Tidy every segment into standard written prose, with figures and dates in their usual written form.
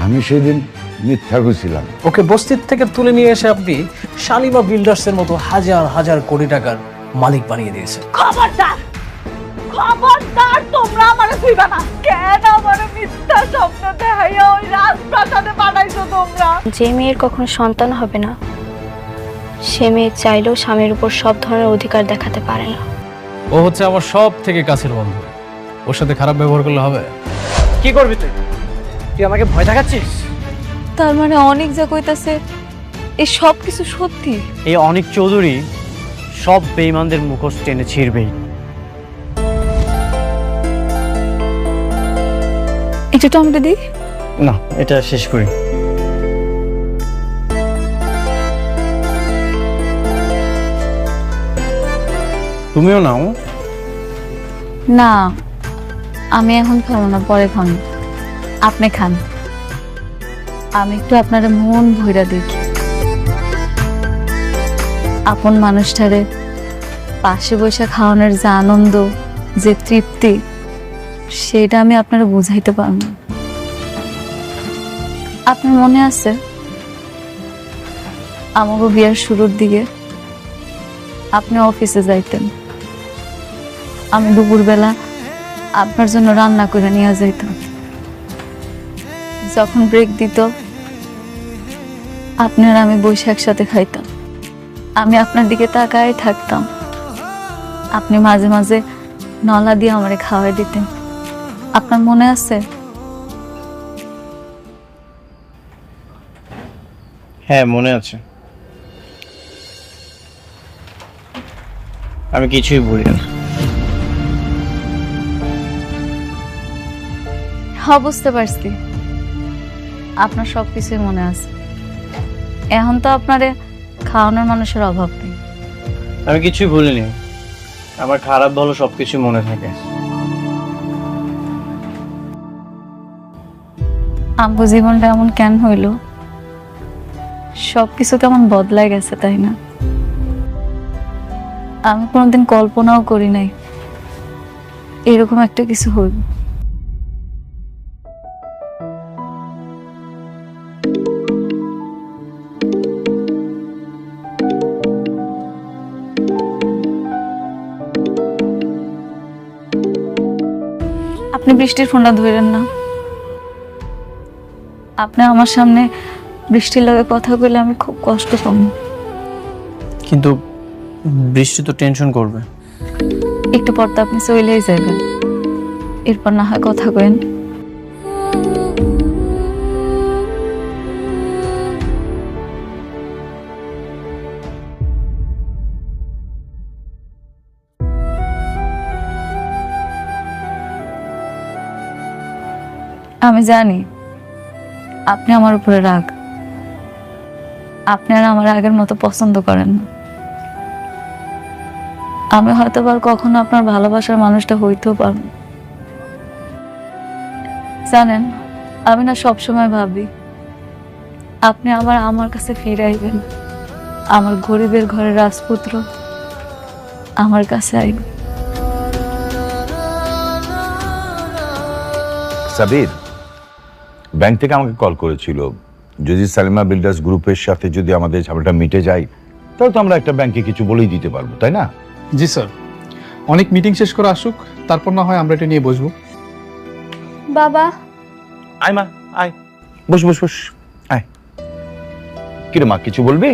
আমি সেদিন মিথ্যা কইছিলাম। ওকে বস্তির থেকে তুলে নিয়ে এসে আপনি শালিমা বিল্ডার্সের মতো হাজার হাজার কোটি টাকার মালিক বানিয়ে দিয়েছেন। খবরদার, খবরদার, তোমরা আমারে ছুঁইবা না। কেন আমারে মিথ্যা স্বপ্ন দেখাইয়া ওই রাজপ্রাসাদে বানাইছো তোমরা? যে মেয়ের কখনো সন্তান হবে না, সে মেয়ে চাইলেও স্বামীর উপর সব ধরনের অধিকার দেখাতে পারে না। ও হচ্ছে আমার সব থেকে কাছের বন্ধু, ওর সাথে খারাপ ব্যবহার করলে হবে? কি করবি তুই? তুই আমাকে ভয় দেখাচ্ছিস? তার মানে অনেক যা কইতাছে এই সব কিছু সত্যি? এই অনিক চৌধুরী সব বেঈমানদের মুখোশ টেনে ছিঁড়বেই। একটু টমেটো দি। না, এটা শেষ করি। তুমিও নাও। না, আমি এখন খাবো না, পরে খান। আপনি খান, আমি একটু আপনার মন ভইরা দেখি। আপন মানুষটারে পাশে বসে খাওয়ানোর যে আনন্দ, যে তৃপ্তি, সেটা আমি আপনারা বুঝাইতে পারব না। আপনার মনে আছে আমাকে বিয়ার শুরুর দিকে আপনি অফিসে যাইতেন, আমি দুপুরবেলা আপনার জন্য রান্না করে নিয়ে যাইতাম। যখন ব্রেক দিত আপনার আমি বসে একসাথে খাইতাম। আমি আপনার দিকে তাকায় থাকতাম, আপনি মাঝে মাঝে নলা দিয়ে আমারে খাওয়াই দিতেন। আপনার মনে আছে? হ্যাঁ, মনে আছে। আমি কিছুই ভুলি না। হ্যাঁ, বুঝতে পারছি আপনার সবকিছুই মনে আছে। এখন তো আপনারে খাওয়ানোর মানুষের অভাব নেই। আমি কিছুই ভুলিনি। আমার খারাপ ভালো সবকিছু মনে থাকে। আম্বু জীবনটা এমন কেন হইল? সবকিছু কেমন বদলায় গেছে, তাই না? আমি কোনোদিন কল্পনাও করি নাই এরকম একটা কিছু হইব। আপনি বৃষ্টির ফোনটা ধরেন না। আপনি আমার সামনে বৃষ্টির লগে কথা বলে আমি খুব কষ্ট পাবো। কিন্তু বৃষ্টি তো টেনশন করবে। একটু পর তো আপনি চলেই যাবেন, এরপর না হয় কথা কইন। আমি জানি আপনি আমার উপরে রাগ, আপনি আর আমার আগের মতো পছন্দ করেন না। আমি হয়তো আর কখনো আপনার ভালোবাসার মানুষটা হইতেও পারব। জানেন, আমি না সবসময় ভাবি আপনি আবার আমার কাছে ফিরে আইবেন, আমার গরিবের ঘরের রাজপুত্র আমার কাছে আইবেন। সাবির ব্যাংক থেকে আমাকে কল করেছিল, যদি সালিমা বিল্ডার্স গ্রুপের সাথে যদি আমাদের ঝামেলাটা মিটে যায় তাহলে তো আমরা একটা ব্যাংকে কিছু বলেই দিতে পারবো, তাই না? জি স্যার, অনেক মিটিং শেষ করে আসুক, তারপর না হয় আমরা এটা নিয়ে বসবো। বাবা, আয় মা, আয়, বস বস বস, আয়। কিরে মা, কিছু বলবি?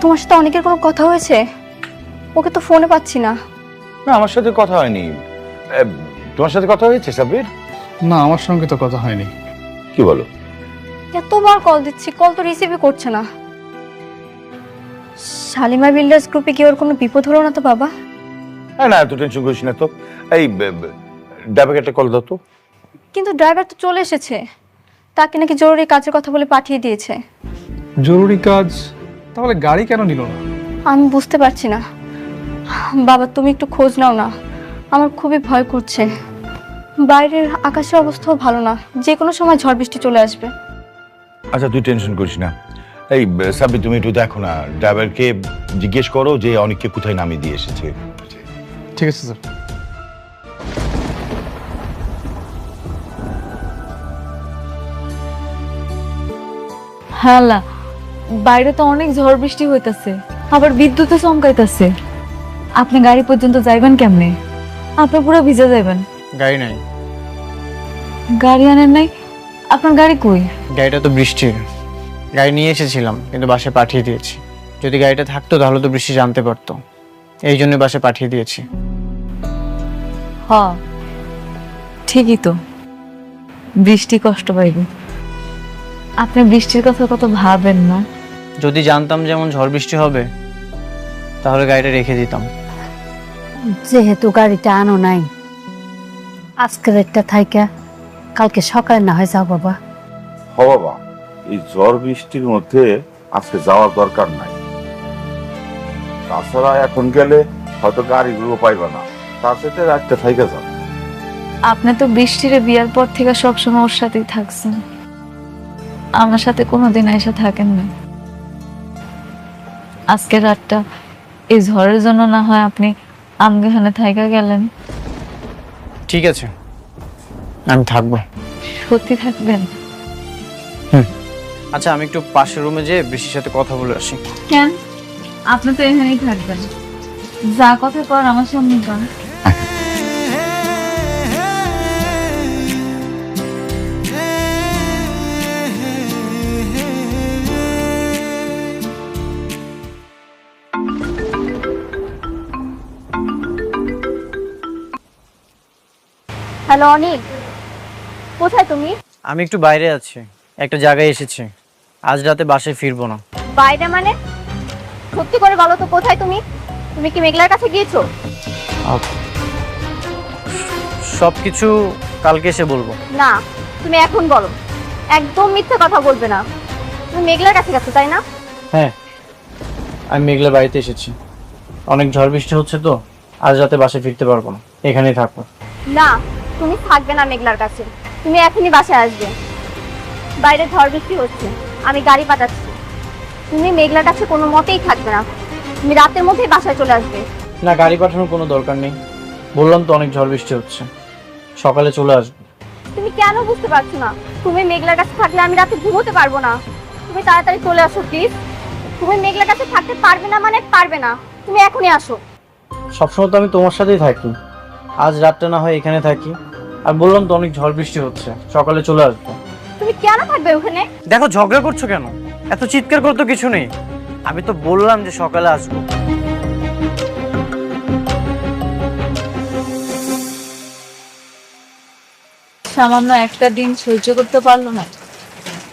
তোমার সাথে অনেকের কোনো কথা হয়েছে? ওকে তো ফোনে পাচ্ছি না। না, আমার সাথে কথা হয়নি। তোমার সাথে কথা হয়েছে সাবির? না, আমার সঙ্গে তো কথা হয়নি। কি বলো? এতবার কল দিচ্ছি, কল তো রিসিভই করছে না। শালিমা বিল্ডার্স গ্রুপে কি ওর কোনো বিপদ হলো না তো বাবা? হ্যাঁ, না, এত টেনশন করিস না তো। এই ড্রাইভারকে একটা কল দাও তো। কিন্তু ড্রাইভার তো চলে এসেছে, তাকে নাকি জরুরি কাজের কথা বলে পাঠিয়ে দিয়েছে। জরুরি কাজ? তাহলে গাড়ি কেন নিল না? আমি বুঝতে পারছি না বাবা, তুমি একটু খোঁজ নাও না, আমার খুবই ভয় করছে। বাইরের আকাশের অবস্থাও ভালো না, যে কোনো সময় ঝড় বৃষ্টি চলে আসবে। আচ্ছা, তুই টেনশন করিস না। এই সাবির, তুমি একটু দেখো না, ড্রাইভারকে জিজ্ঞেস করো যে অনেককে কোথায় নামিয়ে দিয়ে এসেছে। ঠিক আছে স্যার। হালা, বাইরে তো অনেক ঝড় বৃষ্টি হইতাছে, আবার বিদ্যুৎও চমকাইতাছে। আপনি গাড়ি পর্যন্ত যাইবেন কেমনে? আপনি পুরো ভিজে যাইবেন। গাড়ি নাই। গাড়ি আনেন নাই? আপনার গাড়ি কই? গাড়িটা তো বৃষ্টির। গাড়ি নিয়ে এসেছিলাম কিন্তু বাসায় পাঠিয়ে দিয়েছি। যদি গাড়িটা থাকতো তাহলে তো বৃষ্টি জানতে পারতো, এই জন্য বাসায় পাঠিয়ে দিয়েছি। হ, ঠিকই তো, বৃষ্টি কষ্ট পাইবে। আপনি বৃষ্টির কথা কত ভাবেন না। যদি জানতাম যেমন ঝড় বৃষ্টি হবে তাহলে গাড়িটা রেখে দিতাম। যেহেতু গাড়িটা আনো নাই, আজকের একটা থাইকা কালকে সকালে না হয় যাও বাবা। হ বাবা, এই ঝড় বৃষ্টির মধ্যে আজকে যাওয়ার দরকার নাই। তাছাড়া এখন গেলে হয়তো গাড়িগুলো পাইবা না, তার সাথে রাতটা থাইকা যাও। আপনি তো বৃষ্টির বিয়ার পর থেকে সবসময় ওর সাথেই থাকছেন, আমার সাথে কোনোদিন এসে থাকেন না। আজকের রাতটা এই ঝড়ের জন্য না হয় আপনি আমগাহানে থাইকা গেলেন। ঠিক আছে, আমি থাকবো। সত্যি থাকবেন? আচ্ছা, আমি একটু পাশের রুমে যেয়ে বৃষ্টির সাথে কথা বলে আসি। কেন? আপনি তো এখানেই থাকবেন, যা কথা কর আমার সামনে কর। হ্যালো অনিক, কোথায় তুমি? আমি একটু বাইরে আছি, একটা জায়গায় এসেছি। আজ রাতে বাসায় ফিরবো না। বাইরে মানে? সত্যি করে বলো তো কোথায় তুমি? তুমি কি মেঘলার কাছে গিয়েছো? সবকিছু কালকে এসে বলবো। না, তুমি এখন বলো। একদম মিথ্যে কথা বলবে না। তুমি মেঘলার কাছে গেছো তাই না? হ্যাঁ, আমি মেঘলার বাড়িতে এসেছি। অনেক ঝড় বৃষ্টি হচ্ছে তো আজ রাতে বাসায় ফিরতে পারবো না, এখানেই থাকবো। না, তুমি থাকবে না মেঘলার কাছে। তুমি এখনই বাসায় আসবে। বাইরে ঝড় বৃষ্টি হচ্ছে, আমি গাড়ি পাঠাচ্ছি। তুমি মেঘলার কাছে কোনো মতেই থাকবে না। তুমি রাতের মধ্যেই বাসায় চলে আসবে। না, গাড়ি পাঠানোর কোনো দরকার নেই। বললাম তো অনেক ঝড় বৃষ্টি হচ্ছে, সকালে চলে আসবো। তুমি কেন বুঝতে পারছো না? তুমি মেঘলার কাছে থাকলে আমি রাতে ঘুমোতে পারবো না। তুমি তাড়াতাড়ি চলে আসো প্লিজ। তুমি মেঘলার কাছে থাকতে পারবে না মানে পারবে না। তুমি এখনই আসো। সবসময় তো আমি তোমার সাথেই থাকি, আজ রাতটা না হয় এখানে থাকি। আর বললাম তো অনেক ঝড় বৃষ্টি হচ্ছে, সকালে চলে আসবো। তুমি কেন থাকবে ওখানে? দেখো, ঝগড়া করছো কেন? এত চিৎকার করতে তো কিছু নেই। আমি তো বললাম যে সকালে আসবো। সামান্য একটা দিন সহ্য করতে পারলো না,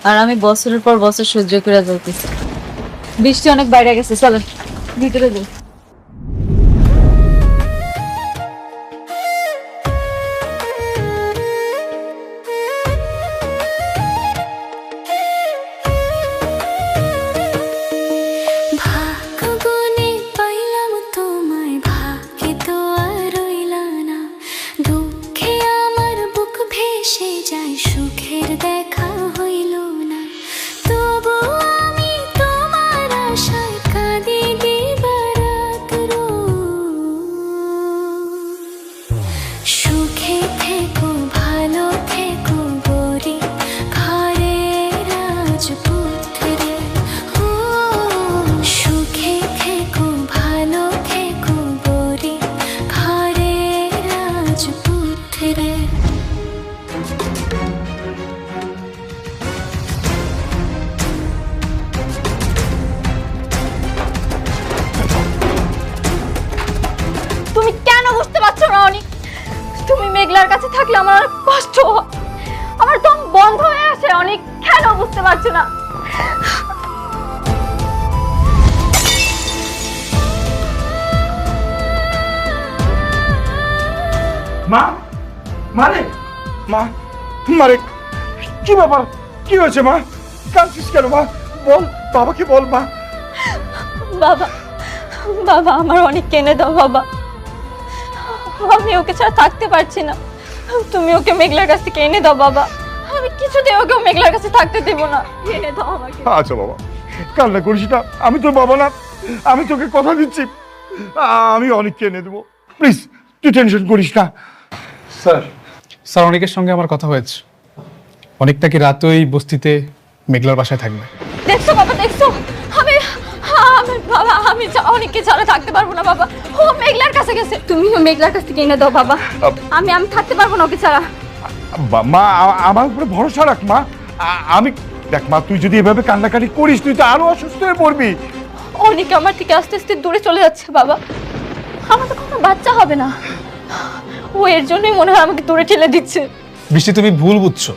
আর আমি বছরের পর বছর সহ্য করে যাইতেছি। বৃষ্টি অনেক বাইরে গেছে, চলেন ভিতরে যাই। ভাগ্যগুণে পাইলাম তোমায়, ভাগ্যে তো আর রইলা না। দুঃখে আমার বুক ভেসে যায়, সুখের দেখা হইল না। তবু আমি তোমার আশায় কাঁদি দিবারাত রোজ। সুখে থেকো, ভালো থেকো গরি ঘরে রাজপুত্রে। ও সুখে থেকো, ভালো থেকো গরি ঘরে রাজপুত্রে। তুমি কেন বুঝতে পারছো না অনিক? তুমি মেঘলার কাছে থাকলে আমার অনেক কষ্ট হয়। আমার দম বন্ধ হয়ে আসে অনিক। কেন বুঝতে পারছো না? মা, মারে, মা, মারে, কি ব্যাপার? কি হয়েছে মা? কাঁদছিস কেন মা? বল, বাবাকে বল মা। বাবা, বাবা আমার অনেক কেনে দাও বাবা। আমি ওকে ছাড়া থাকতে পারছি না। তুমি ওকে মেঘলার কাছ থেকে এনে দাও বাবা। আমি কিছুতেই ওকে মেঘলার কাছে থাকতে দেব না। এনে দাও আমাকে। আচ্ছা বাবা, কান্না করিস না। আমি তো বাবা না, আমি তোকে কথা দিচ্ছি, আমি অনেককে এনে দেবো। প্লিজ, তুই টেনশন করিস না। স্যার অনেকের সঙ্গে আমার কথা হয়েছে, অনেক নাকি রাতে ওই বস্তিতে মেঘলার বাসায় থাকবে। দেখছো বাবা, দেখছো? আমি আমি বাবা, আমি অনেককে ছাড়া থাকতে পারবো না বাবা। ও মেঘলার কাছে গেছে, তুমিও মেঘলার কাছ থেকে এনে দাও বাবা। আমি থাকতে পারবো না ওকে ছাড়া। মা আমার উপরে ভরসা রাখ মা। আমি দেখ মা, তুই যদি এভাবে কান্নাকাটি করিস তুই তো আরো অসুস্থ হয়ে পড়বি। অনেক আমার থেকে আস্তে আস্তে দূরে চলে যাচ্ছে বাবা। আমার তো কোনো বাচ্চা হবে না, ও এর জন্যই মনে হয় আমাকে দূরে ঠেলে দিচ্ছে। বৃষ্টি, তুমি ভুল বুঝছো।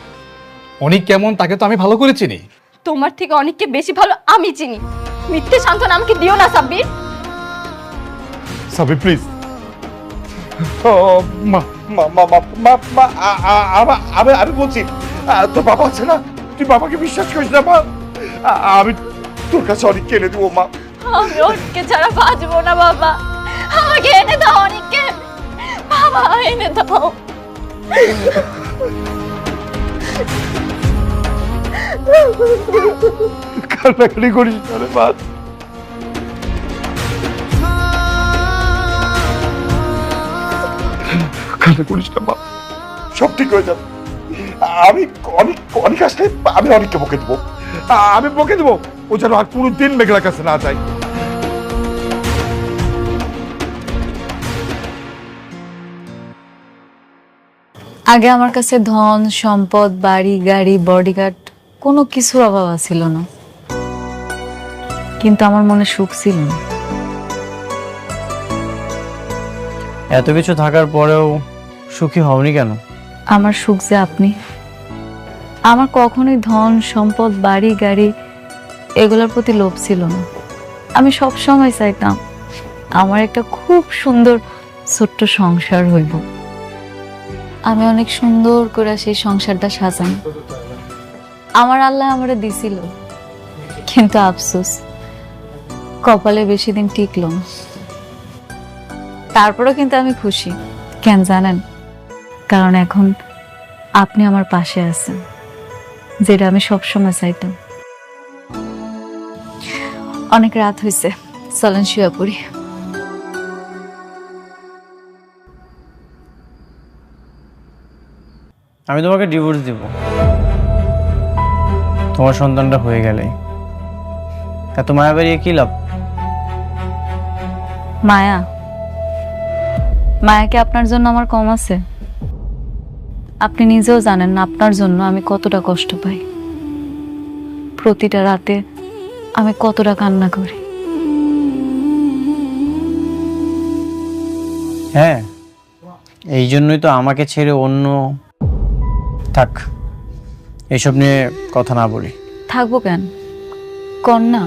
অনেক কেমন তাকে তো আমি ভালো করে চিনি। তোমার থেকে অনেককে বেশি ভালো আমি চিনি। মিথ্যে সান্ত্বনা আমাকে দিও না সাব্বির। সাবি প্লিজ। মা মা মা মা মা মা আমি বলছি, তোর বাবা আছে না, তুই বাবাকে বিশ্বাস করিস না মা। আমি তোর কাছে অনেক এনে দেবো মা। আমি অনেককে ছাড়া বাঁচবো না বাবা, আমাকে এনে দাও অনেককে, বাবা এনে দাও। কান্নাকাটি করিস না রে মা। কান্না করিস না মা, সব ঠিক হয়ে যাবে। আমি অনেক আসলে আমি অনেককে বকে দেবো। আমি বকে দেবো, ও যেন আর পুরো দিন মেঘলার কাছে না যায়। আগে আমার কাছে ধন সম্পদ, বাড়ি গাড়ি, বডিগার্ড কোনো কিছুর অভাব ছিল না, কিন্তু আমার মনে সুখ ছিল না। এত কিছু থাকার পরেও সুখী হওনি কেন? আমার সুখ যে আপনি। আমার কখনোই ধন সম্পদ, বাড়ি গাড়ি এগুলোর প্রতি লোভ ছিল না। আমি সব সময় চাইতাম আমার একটা খুব সুন্দর ছোট্ট সংসার হইব। আমি অনেক সুন্দর করে সেই সংসারটা সাজাই। আমার আল্লাহ আমারে দিছিল, কিন্তু আফসোস কপালে বেশি দিন টিকলো না। তারপরেও কিন্তু আমি খুশি, কেন জানেন? কারণ এখন আপনি আমার পাশে আছেন, যেটা আমি সবসময় চাইতাম। অনেক রাত হয়েছে, চলেন শুয়ে পড়ি। আমি তোমাকে ডিভোর্স দিব তোমার সন্তানটা হয়ে গেলে। এত মায়া বাড়িয়ে কি লাভ? মায়া? মায়া কি আপনার জন্য আমার কম আছে? আপনি নিজেও জানেন না আপনার জন্য আমি কতটা কষ্ট পাই। প্রতিটা রাতে আমি কতটা কান্না করি। হ্যাঁ, এই জন্যই তো আমাকে ছেড়ে অন্য। থাক, এসব নিয়ে কথা না বলি। থাকবো কেন, কন্যা?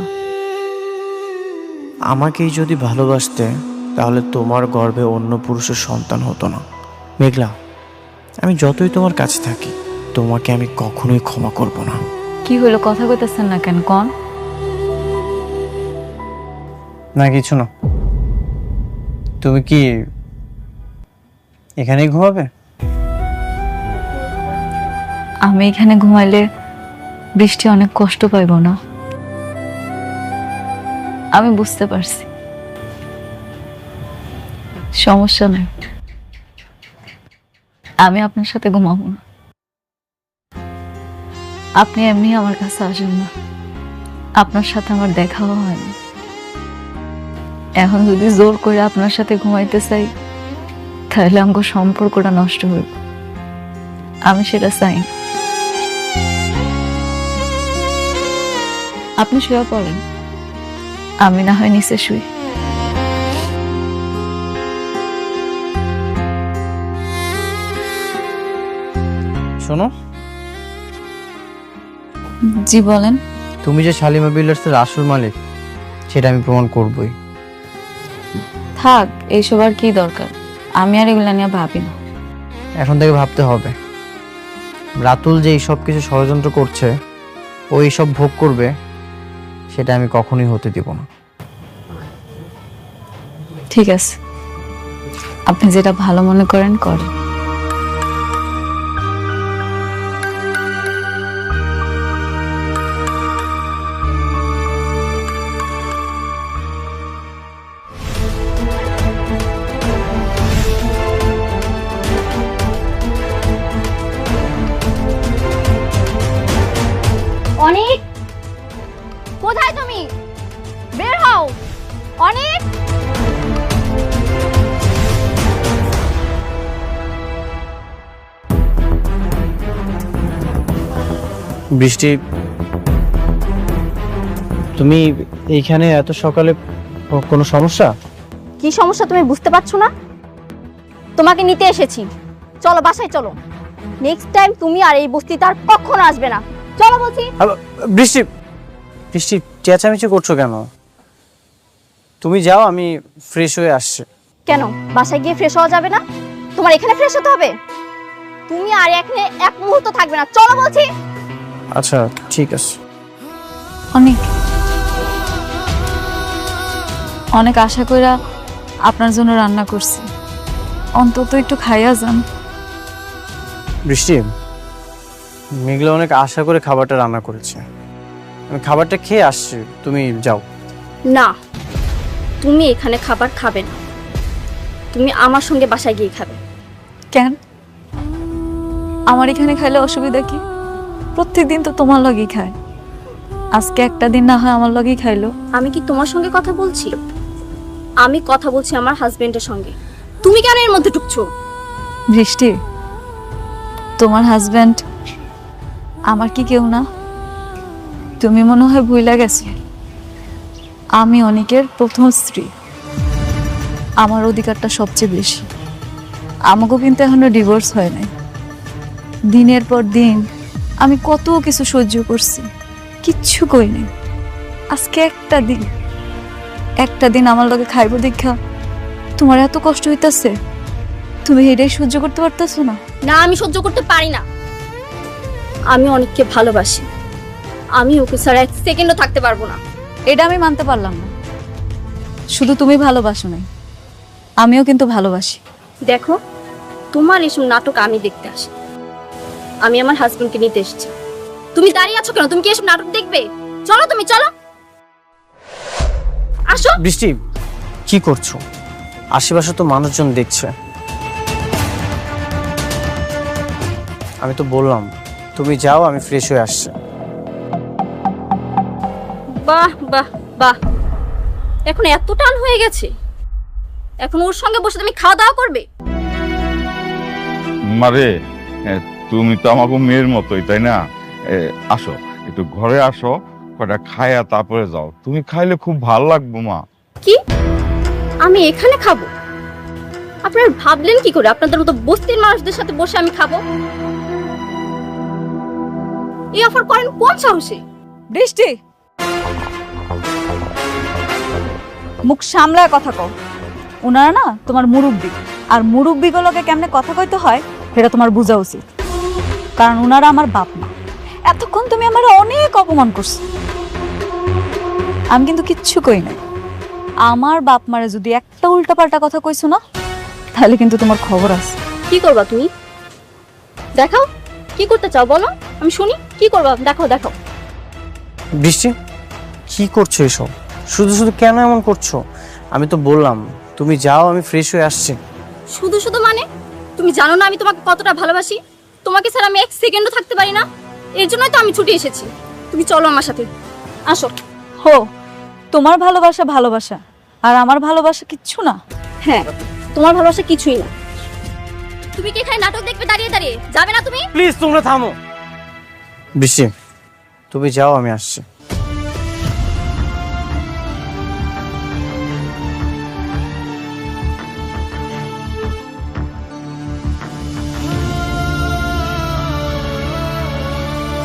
আমাকেই যদি ভালোবাসতে তাহলে তোমার গর্ভে অন্য পুরুষের সন্তান হতো না। মেঘলা, আমি যতই তোমার কাছে থাকি তোমাকে আমি কখনোই ক্ষমা করব না। কি হলো, কথা কইতেছেন না কেন? কন। না কিছু না। তুমি কি এখানেই ঘুমাবে? আমি এখানে ঘুমাইলে বৃষ্টি অনেক কষ্ট পাইব না? আমি বুঝতে পারছি, সমস্যা নাই। আমি আপনার সাথে ঘুমাবো না। আপনি এমনি আমার কাছে আসেন না, আপনার সাথে আমার দেখাও হয়নি। এখন যদি জোর করে আপনার সাথে ঘুমাইতে চাই তাহলে আমার সম্পর্কটা নষ্ট হইব। আমি সেটা চাই না। আপনি শুয়ে পড়েন, আমি না হয় নিচে শুই। শোনো, জি বলেন। তুমি যে শালিমা বিল্ডার্সের আসল মালিক সেটা আমি প্রমাণ করবই। থাক, এইসব আর কি দরকার, আমি আর এগুলা নিয়ে ভাবি না। এখন থেকে ভাবতে হবে। রাতুল যে এই সব কিছু ষড়যন্ত্র করছে, ও এইসব ভোগ করবে, সেটা আমি কখনোই হতে দিব না। ঠিক আছে, আপনি যেটা ভালো মনে করেন করেন। অনেক বৃষ্টি, তুমি এইখানে এত সকালে কোনো সমস্যা? কি সমস্যা তুমি বুঝতে পারছো না? তোমাকে নিতে এসেছি, চলো বাসায় চলো। নেক্সট টাইম তুমি আর এই বস্তিতে আর কখনো আসবে না। চলো বলছি। বৃষ্টি, বৃষ্টি চেঁচামেচি করছো কেন? তুমি যাও, আমি ফ্রেশ হয়ে আসছি। কেন বাসায় গিয়ে ফ্রেশ হওয়া যাবে না? তোমার এখানে ফ্রেশ হতে হবে? তুমি আর এখানে এক মুহূর্ত থাকবে না, চলো বলছি। আচ্ছা ঠিক আছে। অনেক অনেক আশা কইরা আপনার জন্য রান্না করছি, অন্তত একটু খাইয়া যান। বৃষ্টি, মেঘলা অনেক আশা করে খাবারটা রান্না করেছে, আমি খাবারটা খেয়ে আসছি, তুমি যাও। না, তুমি এখানে খাবার খাবে না, তুমি আমার সঙ্গে বাসায় গিয়ে খাবে। কেন? আমার এখানে খাইলে অসুবিধা কি? প্রত্যেকদিন তো তোমার লগেই খায়, আজকে একটা দিন না হয় আমার লগেই খাইলো। আমি কি তোমার সঙ্গে কথা বলছি? আমি কথা বলছি আমার হাজবেন্ডের সঙ্গে। তুমি কেন এর মধ্যে ঢুকছো? বৃষ্টি, তোমার হাজবেন্ড আমার কি কেউ না? তুমি মনে হয় ভুইলা গেছো, আমি অনেকের প্রথম স্ত্রী, আমার অধিকারটা সবচেয়ে বেশি। আমাকেও কিন্তু এখনো ডিভোর্স হয় নাই। দিনের পর দিন আমি কত কিছু সহ্য করছি, কিচ্ছু কই নাই। আজকে একটা দিন আমার লগে খাইব দেখা তোমার এত কষ্ট হইতাছে, তুমি এটাই সহ্য করতে পারতেছো না? না, আমি সহ্য করতে পারি না। আমি অনেককে ভালোবাসি, আমি ওকে ছাড়া এক সেকেন্ডও থাকতে পারবো না। এটা আমি মানতে পারলাম না। শুধু তুমি ভালোবাসো নাই, আমিও কিন্তু ভালোবাসি। দেখো, তোমার এসব নাটক আমি দেখতে আসি, আমি আমার হাজবেন্ডকে নিতে এসেছি। তুমি দাঁড়িয়ে আছো কেন? তুমি কি এসব নাটক দেখবে? চলো, তুমি চলো, আসো। বৃষ্টি, কি করছো? আশেপাশে তো মানুষজন দেখছে। আমি তো বললাম তুমি যাও, আমি ফ্রেশ হয়ে আসছি। বাহ বাহ বাহ, এখন এত টান হয়ে গেছে, এখন ওর সঙ্গে বসে তুমি খাওয়া দাওয়া করবে? মারে, তুমি তো আমাকে মেয়ের মতোই, তাই না? আসো, একটু ঘরে আসো, কটা খায়া তারপরে যাও। তুমি খাইলে খুব ভালো লাগবে মা। কি? আমি এখানে খাবো? আপনারা ভাবলেন কি করে আপনাদের মতো বস্তির মানুষদের সাথে বসে আমি খাবো? এই অফার করেন কোন সাহসে? বৃষ্টি, মুখ সামলায় কথা কও। ওনারা না তোমার মুরব্বি, আর মুরব্বিগুলোকে কেমনে কথা কইতে হয় সেটা তোমার বোঝা উচিত, কারণ ওনারা আমার বাপ মা। এতক্ষণ তুমি আমার অনেক অপমান করছো, আমি কিন্তু কিচ্ছু কই নাই। আমার বাপ মারে যদি একটা উল্টাপাল্টা কথা কইছো না, তাহলে কিন্তু তোমার খবর আছে। কি করবা তুমি? দেখাও, কি করতে চাও বলো, আমি শুনি। কি করবা? দেখাও দেখাও। বৃষ্টি, কি করছো এসব? শুধু শুধু কেন এমন করছো? আমি তো বললাম তুমি যাও, আমি ফ্রেশ হয়ে আসছি। শুধু শুধু মানে? তুমি জানো না আমি তোমাকে কতটা ভালোবাসি? তোমাকে ছাড়া আমি এক সেকেন্ডও থাকতে পারি না, এর জন্যই তো আমি ছুটে এসেছি। তুমি চলো আমার সাথে, আসো। হো, তোমার ভালোবাসা ভালোবাসা, আর আমার ভালোবাসা কিচ্ছু না। হ্যাঁ, তোমার ভালোবাসা কিছুই না। তুমি কি এখানে নাটক দেখবে দাঁড়িয়ে দাঁড়িয়ে? যাবে না তুমি? প্লিজ তোমরা থামো। বৃষ্টি, তুমি যাও, আমি আসছি।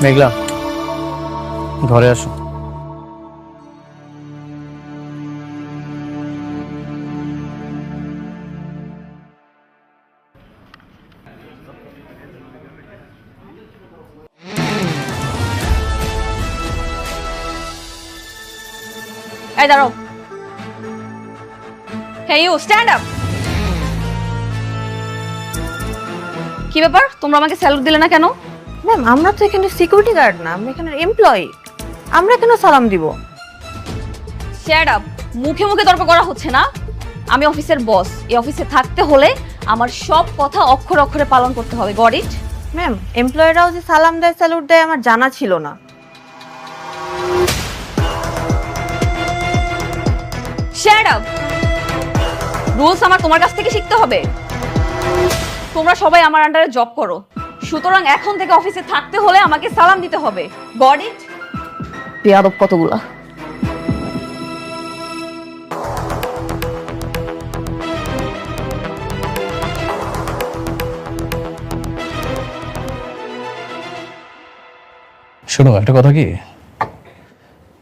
মেঘলা, ঘরে আসো। এই দাঁড়াও। Hey you, stand up. কি ব্যাপার, তোমরা আমাকে স্যালুট দিলে না কেন? ম্যাম, আমরা তো এখানে সিকিউরিটি গার্ড না, আমরা এখানে এমপ্লয়ি, আমরা কেন সালাম দিব? শ্যাট আপ, মুখে মুখে তর্ক করা হচ্ছে না। আমি অফিসের বস, এই অফিসে থাকতে হলে আমার সব কথা অক্ষরে অক্ষরে পালন করতে হবে। Got it? ম্যাম, এমপ্লয়িরাও যে সালাম দেয়, স্যালুট দেয়, আমার জানা ছিল না। শ্যাট আপ, রুলস আমার তোমার কাছ থেকে শিখতে হবে। তোমরা সবাই আমার আন্ডারে জব করো, সুতরাং এখন থেকে অফিসে থাকতে হলে আমাকে সালাম দিতে হবে। Got it? বেয়াদব কতগুলা। শোনো, একটা কথা কি,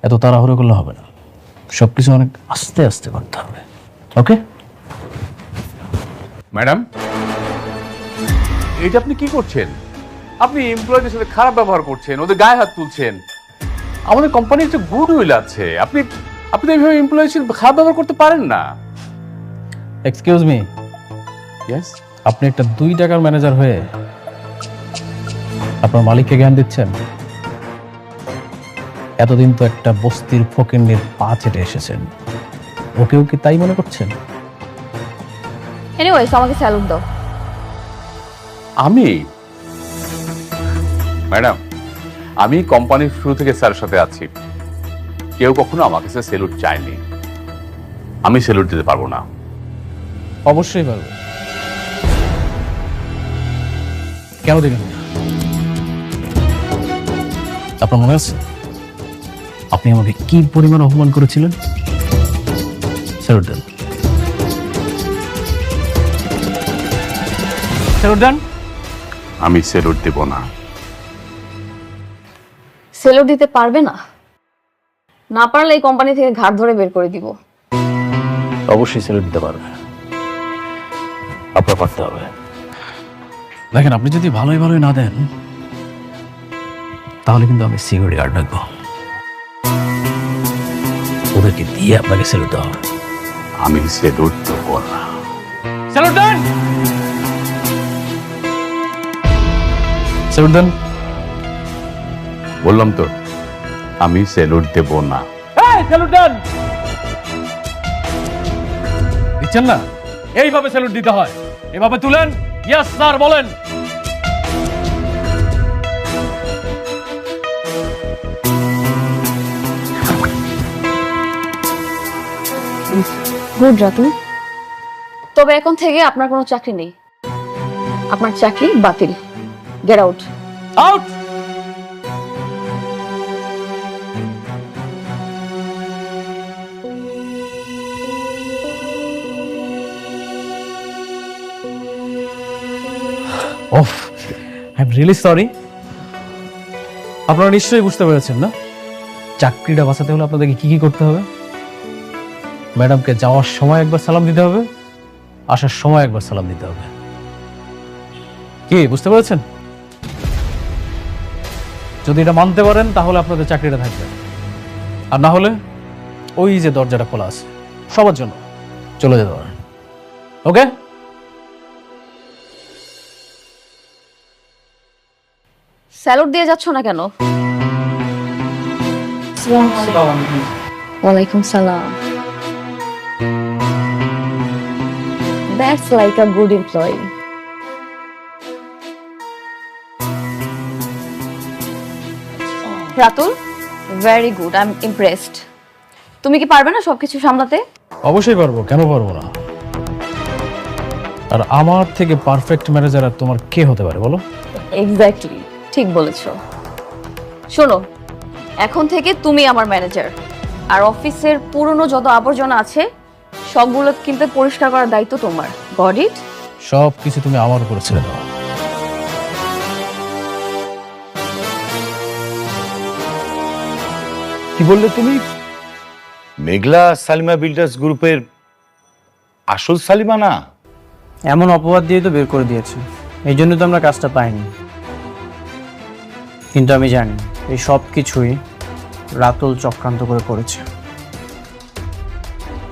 এত তাড়াহুড়ো করলে হবে না, সবকিছু অনেক আস্তে আস্তে করতে হবে। ওকে ম্যাডাম, এটা আপনি কি করছেন? আপনি এমপ্লয়ীদের সাথে খারাপ ব্যবহার করছেন, ওদের গায়ে হাত তুলছেন। আমাদের কোম্পানির একটা গুড উইল আছে, আপনি আপনি এইভাবে এমপ্লয়ীর সাথে খারাপ ব্যবহার করতে পারেন না। এক্সকিউজ মি, ইয়েস, আপনি একটা 2 টাকার ম্যানেজার হয়ে আপনার মালিককে জ্ঞান দিচ্ছেন? এতদিন তো একটা বস্তির ফকিন্নির পা চেটে এসেছেন, ওকেও কি তাই মনে করছেন? এনিওয়েজ, আমাকে স্যালুট দাও। আমি ম্যাডাম, আমি কোম্পানির শুরু থেকে স্যারের সাথে আছি, কেউ কখনো আমার কাছে স্যালুট চায়নি, আমি স্যালুট দিতে পারবো না। অবশ্যই পারবে। কেন দিবেন না? আপনার মনে আছে আপনি আমাকে কি পরিমাণ অপমান করেছিলেন? স্যালুট দেন, স্যালুট দেন। আমি স্যালুট দেব না। স্যালুট দিতে পারবে না? না পারলে এই কোম্পানি থেকে ঘাট ধরে বের করে দিব। অবশ্যই স্যালুট দিতে পারবে, আপনার পারতে হবে। দেখেন, আপনি যদি ভালোই ভালোই না দেন তাহলে কিন্তু আমি সিকিউরিটি গার্ড রাখবো, ওদেরকে দিয়ে আপনাকে স্যালুট দেওয়া হবে। আমি স্যালুট দেব না। স্যালুট দেন, স্যালুট দেন। বললাম তো, আমি স্যালুট দেব না। স্যালুট দেন। দিচ্ছেন না? এইভাবে স্যালুট দিতে হয়, এভাবে তুলেন, ইয়েস স্যার বলেন। গুড রাতুল, তবে এখন থেকে আপনার কোনো চাকরি নেই, আপনার চাকরি বাতিল। Get out. Out. Of, I am really sorry. আপনারা নিশ্চয়ই বুঝতে পেরেছেন না, চাকরিটা বাঁচাতে হলে আপনাদেরকে কি কি করতে হবে? ম্যাডামকে যাওয়ার সময় একবার সালাম দিতে হবে, আসার সময় একবার সালাম দিতে হবে। কি বুঝতে পেরেছেন? যদি এটা মানতে পারেন তাহলে আপনাদের চাকরিটা থাকবে, আর না হলে ওই যে দরজাটা খোলা আছে সবার জন্য, চলে যেতে পারেন। ওকে? স্যালুট দিয়ে যাচ্ছ না কেন? ওয়ালাইকুম সালাম। That's like a good employee. Ratul, very good. I'm impressed. তুমি কি পারবে না সবকিছু সামলাতে? অবশ্যই পারবো, কেন পারবো না? আর আমার থেকে পারফেক্ট ম্যানেজার আর তোমার কে হতে পারে বলো? এক্স্যাক্টলি, ঠিক বলেছো। শোনো, এখন থেকে তুমি আমার ম্যানেজার, আর অফিসের পুরনো যত আবর্জনা আছে সবগুলো কিন্তু পরিষ্কার করার দায়িত্ব তোমার। Got it? সব কিছু তুমি আমার উপরে ছেড়ে দাও। কি বললে তুমি? মেঘলা সালিমা বিল্ডার্স গ্রুপের আসল সালিমা না? এমন অপবাদ দিয়ে তো বের করে দিয়েছে, এই জন্য তো আমরা কাজটা পাইনি। কিন্তু আমি জানি এই সব কিছুই রাতুল চক্রান্ত করে করেছে।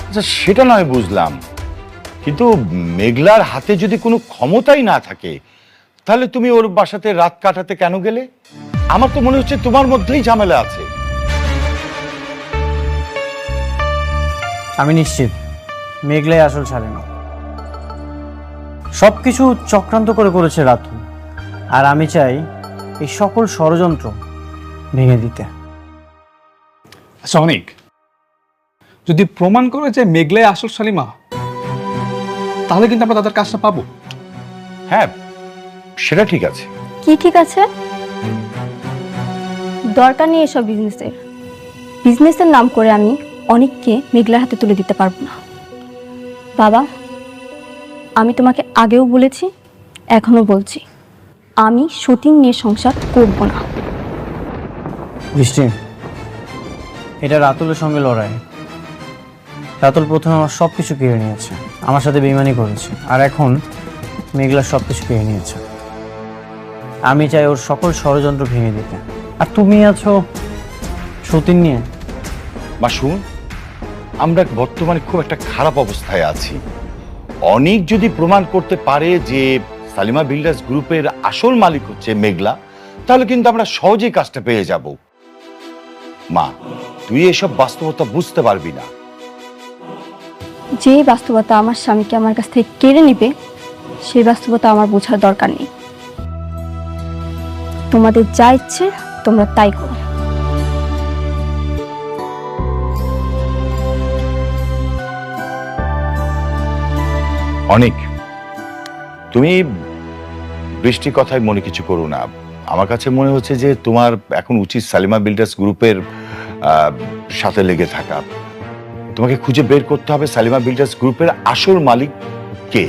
আচ্ছা, সেটা নয় বুঝলাম, কিন্তু মেঘলার হাতে যদি কোনো ক্ষমতাই না থাকে তাহলে তুমি ওর বাসাতে রাত কাটাতে কেন গেলে? আমার তো মনে হচ্ছে তোমার মধ্যেই ঝামেলা আছে। আমি নিশ্চিত মেঘলাই আসল সালিমা। সবকিছু চক্রান্ত করে করেছে রাতুল, আর আমি চাই এই সকল ষড়যন্ত্র ভেঙে দিতে। আচ্ছা অনেক, যদি প্রমাণ করে যে মেঘলাই আসল সালিমা, তাহলে কিন্তু আমরা তাদের কাজটা পাবো। হ্যাঁ, সেটা ঠিক আছে। কি ঠিক আছে? দরকার নেই এসব বিজনেসের নাম করে আমি অনেককে মেঘলার হাতে তুলে দিতে পারবো না। বাবা, আমি তোমাকে আগেও বলেছি, এখনো বলছি, আমি সতীন নিয়ে সংসার করব না। বৃষ্টি, এটা রাতুলের সঙ্গে লড়াই। রাতুল প্রথমে আমার সব কিছু কেড়ে নিয়েছে, আমার সাথে বেইমানি করেছে, আর এখন মেঘলা সব কিছু কেড়ে নিয়েছে। আমি চাই ওর সকল ষড়যন্ত্র ভেঙে দিতে, আর তুমি আছো সতীন নিয়ে। মা শুন, আমরা বর্তমানে খুব একটা খারাপ অবস্থায় আছি। অনেক যদি প্রমাণ করতে পারে যে সালিমা বিল্ডার্স গ্রুপের আসল মালিক হচ্ছে মেঘলা, তাহলে কিন্তু আমরা সহজেই কাজটা পেয়ে যাব। মা, তুই এসব বাস্তবতা বুঝতে পারবি না। যে বাস্তবতা আমার স্বামীকে আমার কাছ থেকে কেড়ে নিবে, সেই বাস্তবতা আমার বোঝার দরকার নেই। তোমাদের যা ইচ্ছে তোমরা তাই করো। অনেক, তুমি বৃষ্টির কথায় মনে কিছু করো না। আমার কাছে মনে হচ্ছে যে তোমার এখন উচিত সালিমা বিল্ডার্স গ্রুপের সাথে লেগে থাকা। তোমাকে খুঁজে বের করতে হবে সালিমা বিল্ডার্স গ্রুপের আসল মালিক কে।